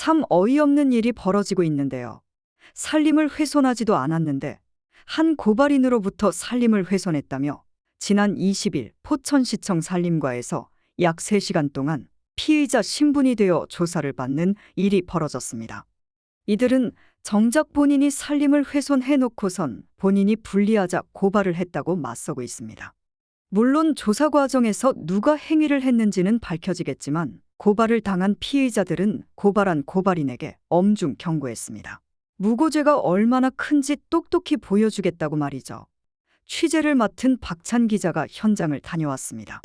참 어이없는 일이 벌어지고 있는데요. 살림을 훼손하지도 않았는데 한 고발인으로부터 살림을 훼손했다며 지난 20일 포천시청 산림과에서 약 3시간 동안 피의자 신분이 되어 조사를 받는 일이 벌어졌습니다. 이들은 정작 본인이 살림을 훼손해놓고선 본인이 불리하자 고발을 했다고 맞서고 있습니다. 물론 조사 과정에서 누가 행위를 했는지는 밝혀지겠지만 고발을 당한 피의자들은 고발한 고발인에게 엄중 경고했습니다. 무고죄가 얼마나 큰지 똑똑히 보여주겠다고 말이죠. 취재를 맡은 박찬 기자가 현장을 다녀왔습니다.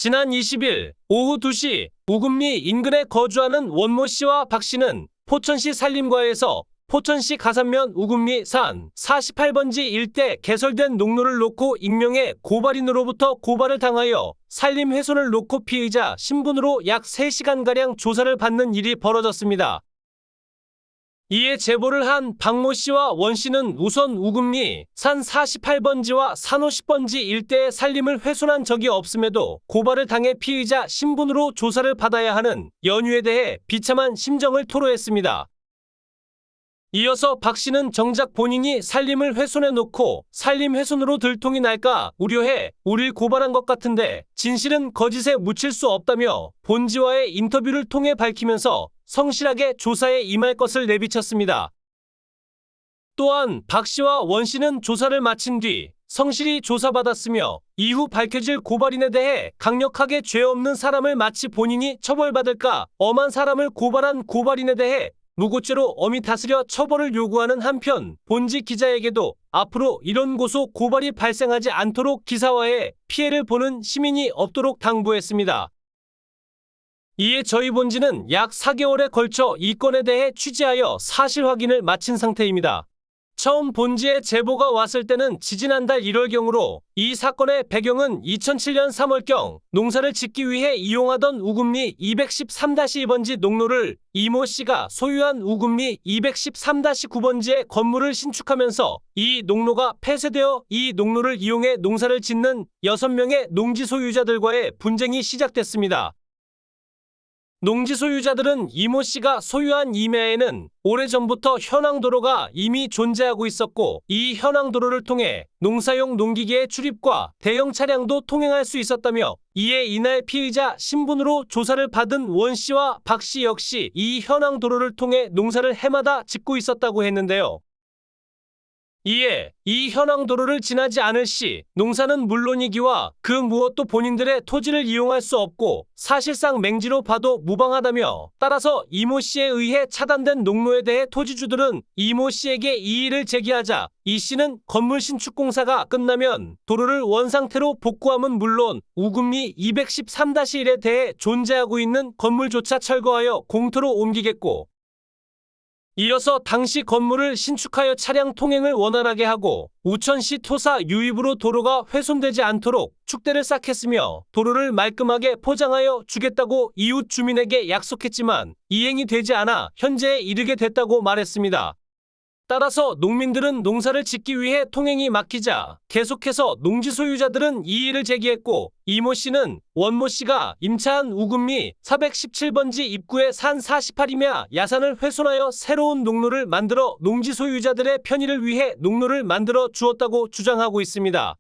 지난 20일 오후 2시 우금리 인근에 거주하는 원모 씨와 박 씨는 포천시 산림과에서 포천시 가산면 우금리 산 48번지 일대 개설된 농로를 놓고 익명의 고발인으로부터 고발을 당하여 산림 훼손을 놓고 피의자 신분으로 약 3시간가량 조사를 받는 일이 벌어졌습니다. 이에 제보를 한 박모 씨와 원 씨는 우선 우금리 산 48번지와 산 50번지 일대의 산림을 훼손한 적이 없음에도 고발을 당해 피의자 신분으로 조사를 받아야 하는 연유에 대해 비참한 심정을 토로했습니다. 이어서 박 씨는 정작 본인이 산림을 훼손해 놓고 산림 훼손으로 들통이 날까 우려해 우릴 고발한 것 같은데 진실은 거짓에 묻힐 수 없다며 본지와의 인터뷰를 통해 밝히면서 성실하게 조사에 임할 것을 내비쳤습니다. 또한 박 씨와 원 씨는 조사를 마친 뒤 성실히 조사받았으며 이후 밝혀질 고발인에 대해 강력하게 죄 없는 사람을 마치 본인이 처벌받을까 엄한 사람을 고발한 고발인에 대해 무고죄로 엄히 다스려 처벌을 요구하는 한편 본지 기자에게도 앞으로 이런 고소 고발이 발생하지 않도록 기사화해 피해를 보는 시민이 없도록 당부했습니다. 이에 저희 본지는 약 4개월에 걸쳐 이 건에 대해 취재하여 사실 확인을 마친 상태입니다. 처음 본지에 제보가 왔을 때는 지지난달 1월경으로 이 사건의 배경은 2007년 3월경 농사를 짓기 위해 이용하던 우금리 213-2번지 농로를 이모 씨가 소유한 우금리 213-9번지의 건물을 신축하면서 이 농로가 폐쇄되어 이 농로를 이용해 농사를 짓는 6명의 농지 소유자들과의 분쟁이 시작됐습니다. 농지 소유자들은 이모 씨가 소유한 임야에는 오래전부터 현황도로가 이미 존재하고 있었고 이 현황도로를 통해 농사용 농기계의 출입과 대형 차량도 통행할 수 있었다며 이에 이날 피의자 신분으로 조사를 받은 원 씨와 박 씨 역시 이 현황도로를 통해 농사를 해마다 짓고 있었다고 했는데요. 이에 이 현황도로를 지나지 않을 시 농사는 물론이기와 그 무엇도 본인들의 토지를 이용할 수 없고 사실상 맹지로 봐도 무방하다며 따라서 이모 씨에 의해 차단된 농로에 대해 토지주들은 이모 씨에게 이의를 제기하자 이 씨는 건물 신축 공사가 끝나면 도로를 원상태로 복구함은 물론 우금리 213-1에 대해 존재하고 있는 건물조차 철거하여 공터로 옮기겠고 이어서 당시 건물을 신축하여 차량 통행을 원활하게 하고 우천시 토사 유입으로 도로가 훼손되지 않도록 축대를 쌓겠으며 도로를 말끔하게 포장하여 주겠다고 이웃 주민에게 약속했지만 이행이 되지 않아 현재에 이르게 됐다고 말했습니다. 따라서 농민들은 농사를 짓기 위해 통행이 막히자 계속해서 농지 소유자들은 이의를 제기했고 이모 씨는 원모 씨가 임차한 우금리 417번지 입구에 산 48임야 야산을 훼손하여 새로운 농로를 만들어 농지 소유자들의 편의를 위해 농로를 만들어 주었다고 주장하고 있습니다.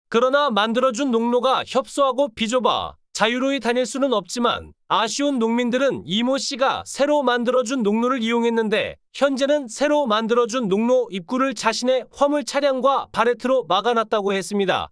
그러나 만들어준 농로가 협소하고 비좁아 자유로이 다닐 수는 없지만 아쉬운 농민들은 이모 씨가 새로 만들어준 농로를 이용했는데 현재는 새로 만들어준 농로 입구를 자신의 화물 차량과 바레트로 막아놨다고 했습니다.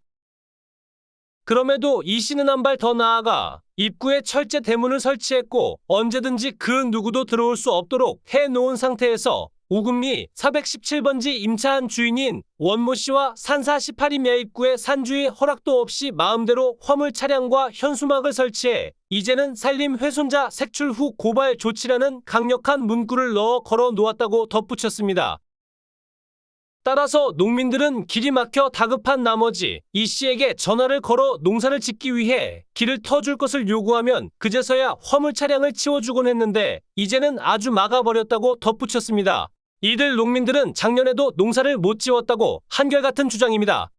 그럼에도 이 씨는 한 발 더 나아가 입구에 철제 대문을 설치했고 언제든지 그 누구도 들어올 수 없도록 해놓은 상태에서 5금리 417번지 임차한 주인인 원모 씨와 산 48임야 입구에 산주의 허락도 없이 마음대로 화물 차량과 현수막을 설치해 이제는 산림 훼손자 색출 후 고발 조치라는 강력한 문구를 넣어 걸어 놓았다고 덧붙였습니다. 따라서 농민들은 길이 막혀 다급한 나머지 이 씨에게 전화를 걸어 농사를 짓기 위해 길을 터줄 것을 요구하면 그제서야 화물 차량을 치워주곤 했는데 이제는 아주 막아버렸다고 덧붙였습니다. 이들 농민들은 작년에도 농사를 못 지었다고 한결같은 주장입니다.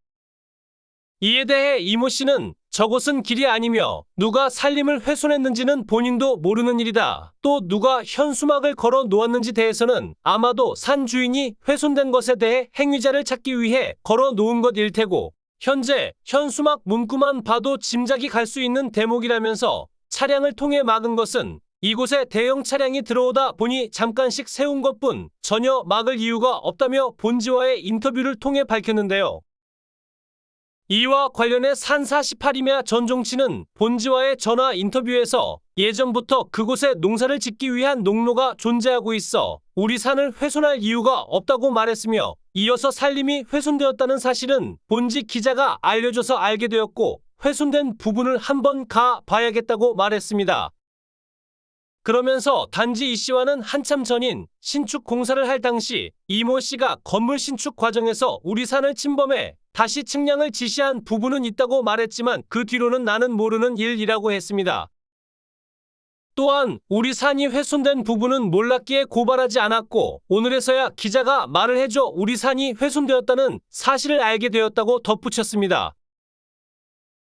이에 대해 이모 씨는 저곳은 길이 아니며 누가 산림을 훼손했는지는 본인도 모르는 일이다. 또 누가 현수막을 걸어 놓았는지 대해서는 아마도 산 주인이 훼손된 것에 대해 행위자를 찾기 위해 걸어 놓은 것일 테고 현재 현수막 문구만 봐도 짐작이 갈 수 있는 대목이라면서 차량을 통해 막은 것은 이곳에 대형 차량이 들어오다 보니 잠깐씩 세운 것뿐 전혀 막을 이유가 없다며 본지와의 인터뷰를 통해 밝혔는데요. 이와 관련해 산 48임야 전종치는 본지와의 전화 인터뷰에서 예전부터 그곳에 농사를 짓기 위한 농로가 존재하고 있어 우리 산을 훼손할 이유가 없다고 말했으며 이어서 산림이 훼손되었다는 사실은 본지 기자가 알려줘서 알게 되었고 훼손된 부분을 한번 가 봐야겠다고 말했습니다. 그러면서 단지 이 씨와는 한참 전인 신축 공사를 할 당시 이모 씨가 건물 신축 과정에서 우리 산을 침범해 다시 측량을 지시한 부분은 있다고 말했지만 그 뒤로는 나는 모르는 일이라고 했습니다. 또한 우리 산이 훼손된 부분은 몰랐기에 고발하지 않았고 오늘에서야 기자가 말을 해줘 우리 산이 훼손되었다는 사실을 알게 되었다고 덧붙였습니다.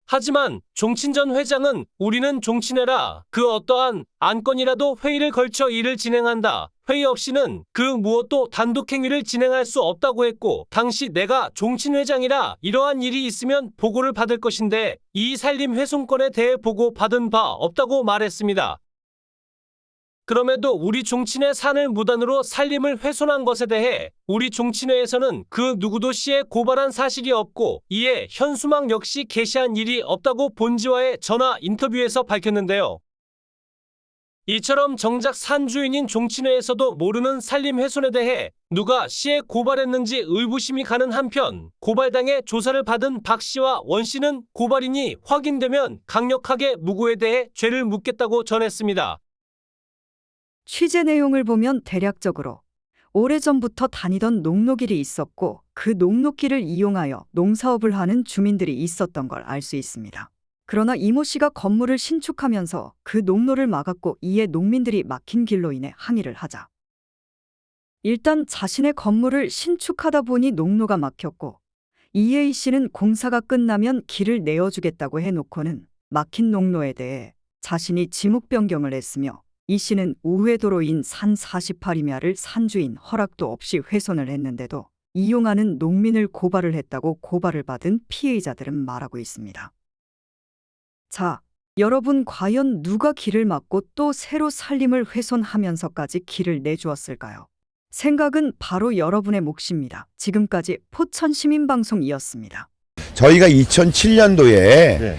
하지만 종친 전 회장은 우리는 종친해라. 그 어떠한 안건이라도 회의를 걸쳐 일을 진행한다. 회의 없이는 그 무엇도 단독 행위를 진행할 수 없다고 했고 당시 내가 종친 회장이라 이러한 일이 있으면 보고를 받을 것인데 이 산림 훼손건에 대해 보고 받은 바 없다고 말했습니다. 그럼에도 우리 종친의 산을 무단으로 산림을 훼손한 것에 대해 우리 종친회에서는 그 누구도 씨에 고발한 사실이 없고 이에 현수막 역시 게시한 일이 없다고 본지와의 전화 인터뷰에서 밝혔는데요. 이처럼 정작 산 주인인 종친회에서도 모르는 산림 훼손에 대해 누가 씨에 고발했는지 의구심이 가는 한편 고발당해 조사를 받은 박 씨와 원 씨는 고발인이 확인되면 강력하게 무고에 대해 죄를 묻겠다고 전했습니다. 취재 내용을 보면 대략적으로 오래전부터 다니던 농로길이 있었고 그 농로길을 이용하여 농사업을 하는 주민들이 있었던 걸 알 수 있습니다. 그러나 이모 씨가 건물을 신축하면서 그 농로를 막았고 이에 농민들이 막힌 길로 인해 항의를 하자 일단 자신의 건물을 신축하다 보니 농로가 막혔고 이에 이 씨는 공사가 끝나면 길을 내어주겠다고 해놓고는 막힌 농로에 대해 자신이 지목 변경을 했으며 이 씨는 우회도로인 산 48임야를 산주인 허락도 없이 훼손을 했는데도 이용하는 농민을 고발을 했다고 고발을 받은 피해자들은 말하고 있습니다. 자, 여러분 과연 누가 길을 막고 또 새로 산림을 훼손하면서까지 길을 내주었을까요? 생각은 바로 여러분의 몫입니다. 지금까지 포천시민방송이었습니다. 저희가 2007년도에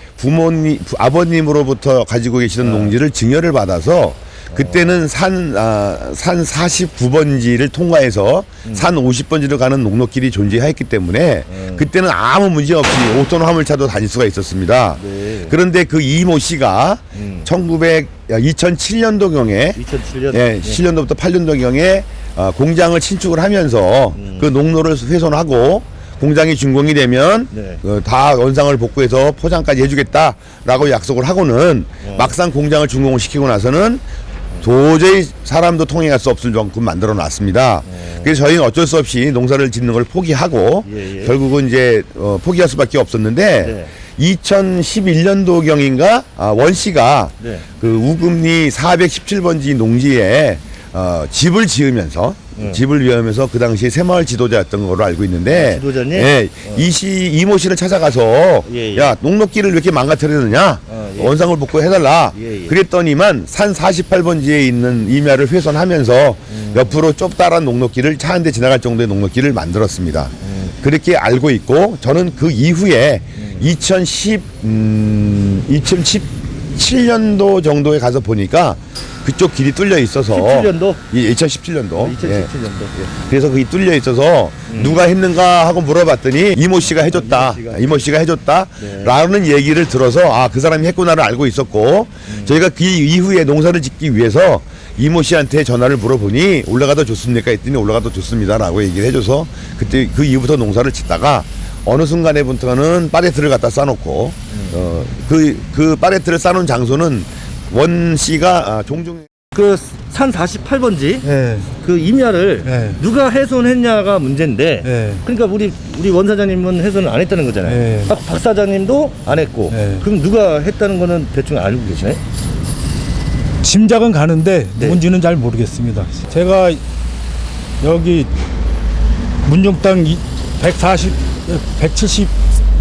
아버님으로부터 가지고 계시던 농지를 증여를 받아서 그때는 산 49번지를 통과해서 산 50번지로 가는 농로길이 존재했기 때문에 그때는 아무 문제 없이 5톤 화물차도 다닐 수가 있었습니다. 네. 그런데 그 이모 씨가 2007년도경에 7년도부터 8년도경에 공장을 신축을 하면서 그 농로를 훼손하고 공장이 준공이 되면 다 원상을 복구해서 포장까지 해주겠다라고 약속을 하고는 막상 공장을 준공을 시키고 나서는 도저히 사람도 통행할 수 없을 만큼 만들어 놨습니다. 그래서 저희는 어쩔 수 없이 농사를 짓는 걸 포기하고 결국은 이제 포기할 수밖에 없었는데 2011년도경인가 원 씨가 그 우금리 417번지 농지에 집을 지으면서 그 당시에 새마을 지도자였던 걸로 알고 있는데 지도자님? 예, 이모 씨를 찾아가서 야 농로길을 왜 이렇게 망가뜨리느냐 원상을 복구해달라 그랬더니만 산 48번지에 있는 임야를 훼손하면서 옆으로 좁다란 농로길을 차 한 대 지나갈 정도의 농로길을 만들었습니다. 그렇게 알고 있고 저는 그 이후에 2017년도 정도에 가서 보니까 그쪽 길이 뚫려 있어서 17년도? 2017년도. 2017년도. 예. 예. 그래서 그게 뚫려 있어서 누가 했는가 하고 물어봤더니 이모 씨가 해줬다. 이모 씨가 해줬다. 네. 라는 얘기를 들어서 아, 그 사람이 했구나를 알고 있었고 저희가 그 이후에 농사를 짓기 위해서 이모 씨한테 전화를 물어보니 올라가도 좋습니까? 했더니 올라가도 좋습니다라고 얘기를 해줘서 그때 그 이후부터 농사를 짓다가 어느 순간에부터는 파레트를 갖다 싸놓고 그 파레트를 싸놓은 장소는 원 씨가 종종 그 산 48번지 예, 그 임야를 예. 누가 훼손했냐가 문제인데 예. 그러니까 우리 원 사장님은 훼손을 안 했다는 거잖아요. 예. 박 사장님도 안 했고 예. 그럼 누가 했다는 거는 대충 알고 계시나요? 짐작은 가는데 네. 누군지는 잘 모르겠습니다. 제가 여기 문종땅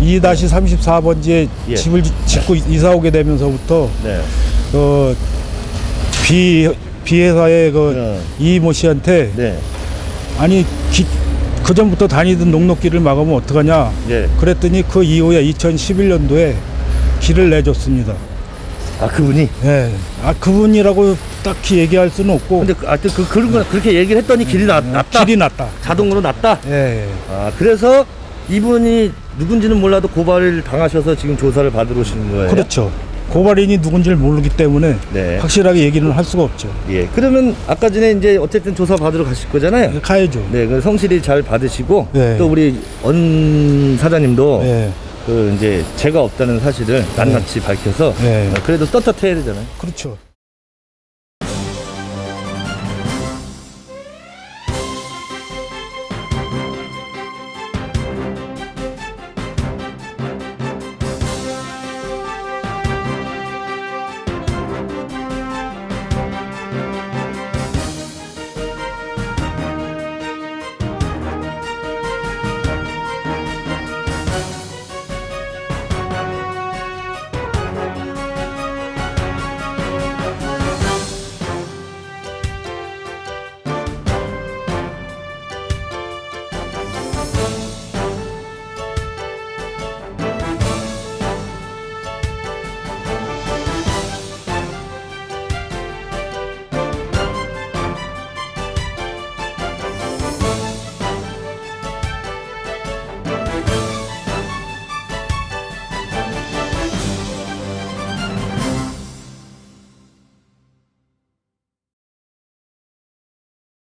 172-34번지에 예. 집을 짓고 이사 오게 되면서부터 네. 비회사의 그 이모 씨한테 네. 아니 그 전부터 다니던 농로길을 막으면 어떡하냐 네. 그랬더니 그 이후에 2011년도에 길을 내줬습니다. 아 그분이? 예. 아 그분이라고 딱히 얘기할 수는 없고 근데 하여튼 그런 거 그렇게 얘기를 했더니 길이 났다. 길이 났다. 자동으로 났다. 예. 아 그래서 이분이 누군지는 몰라도 고발을 당하셔서 지금 조사를 받으러 오시는 거예요. 그렇죠. 고발인이 누군지를 모르기 때문에 네. 확실하게 얘기는 할 수가 없죠. 예. 그러면 아까 전에 이제 어쨌든 조사 받으러 가실 거잖아요. 가야죠. 네. 그 성실히 잘 받으시고 네. 또 우리 언 사장님도 예. 그 이제 죄가 없다는 사실을 낱낱이 밝혀서 네. 그래도 떳떳해야 되잖아요. 그렇죠.